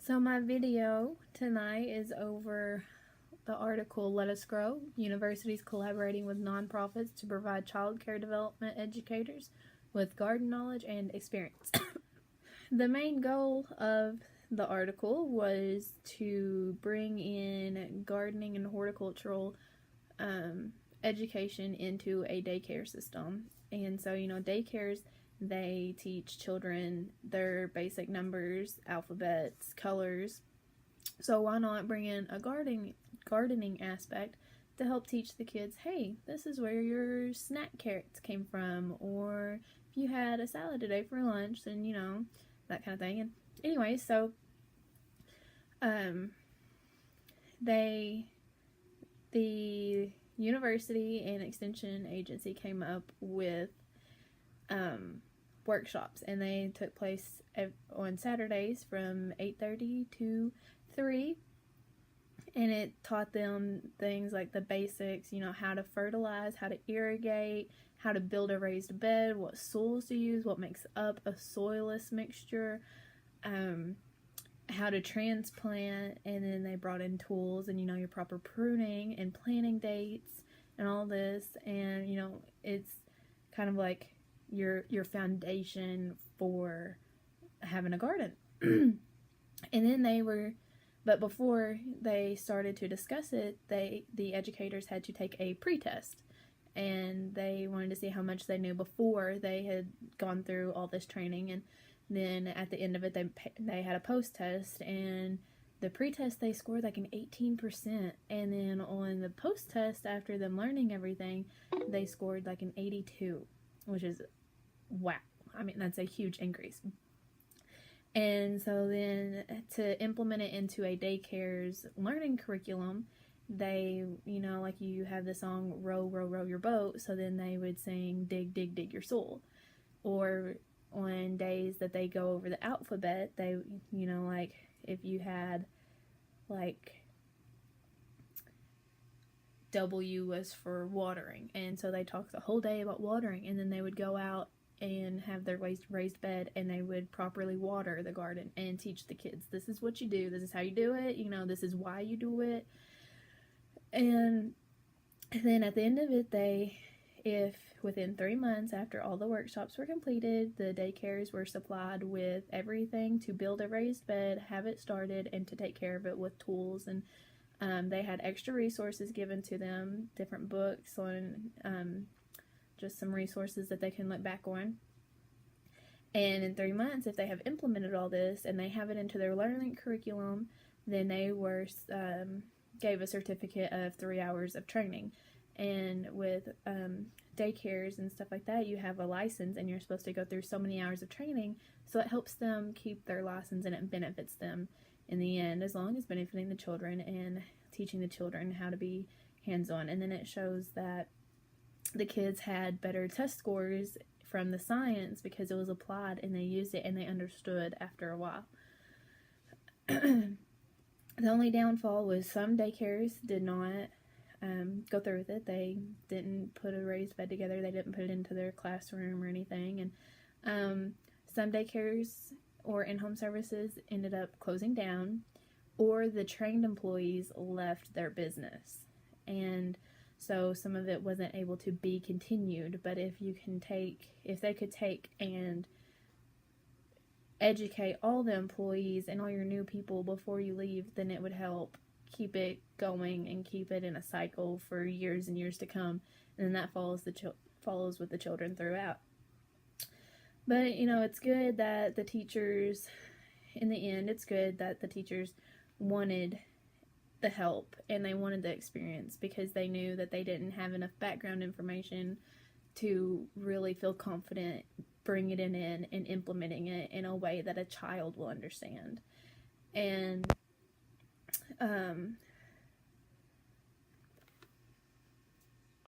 So my video tonight is over the article Let Us Grow, Universities Collaborating with Nonprofits to Provide Child Care Development Educators with Garden Knowledge and Experience. The main goal of the article was to bring in gardening and horticultural education into a daycare system. And so, daycares, they teach children their basic numbers, alphabets, colors. So why not bring in a gardening aspect to help teach the kids, hey, this is where your snack carrots came from, or if you had a salad today for lunch, then that kind of thing. And anyway, so the university and extension agency came up with workshops, and they took place on Saturdays from 8:30 to 3, and it taught them things like the basics, how to fertilize, how to irrigate, how to build a raised bed, what soils to use, what makes up a soilless mixture, how to transplant, and then they brought in tools and your proper pruning and planting dates and all this, and it's kind of like your foundation for having a garden. And then but before they started to discuss it, the educators had to take a pre-test, and they wanted to see how much they knew before they had gone through all this training. And then at the end of it, they had a post-test, and the pre-test they scored like an 18%, and then on the post-test, after them learning everything, they scored like an 82, which is wow. I mean, that's a huge increase. And so then to implement it into a daycare's learning curriculum, they, like you have the song Row, Row, Row Your Boat, so then they would sing Dig, Dig, Dig Your Soul. Or on days that they go over the alphabet, they, like if you had like W was for watering, and so they talked the whole day about watering, and then they would go out and have their raised bed, and they would properly water the garden and teach the kids, this is what you do, this is how you do it, this is why you do it. And then at the end of it, if within 3 months after all the workshops were completed, the daycares were supplied with everything to build a raised bed, have it started, and to take care of it with tools. And they had extra resources given to them, different books on just some resources that they can look back on. And in 3 months, if they have implemented all this and they have it into their learning curriculum, then they were gave a certificate of 3 hours of training. And with daycares and stuff like that, you have a license, and you're supposed to go through so many hours of training, so it helps them keep their license, and it benefits them in the end, as long as benefiting the children and teaching the children how to be hands-on. And then it shows that the kids had better test scores from the science because it was applied, and they used it, and they understood after a while. The only downfall was some daycares did not go through with it. They didn't put a raised bed together. They didn't put it into their classroom or anything. And some daycares or in-home services ended up closing down, or the trained employees left their business. And so some of it wasn't able to be continued. But if they could take and educate all the employees and all your new people before you leave, then it would help keep it going and keep it in a cycle for years and years to come. And then that follows with the children throughout. But it's good that the teachers, in the end, it's good that the teachers wanted the help and they wanted the experience, because they knew that they didn't have enough background information to really feel confident bringing it in and implementing it in a way that a child will understand. And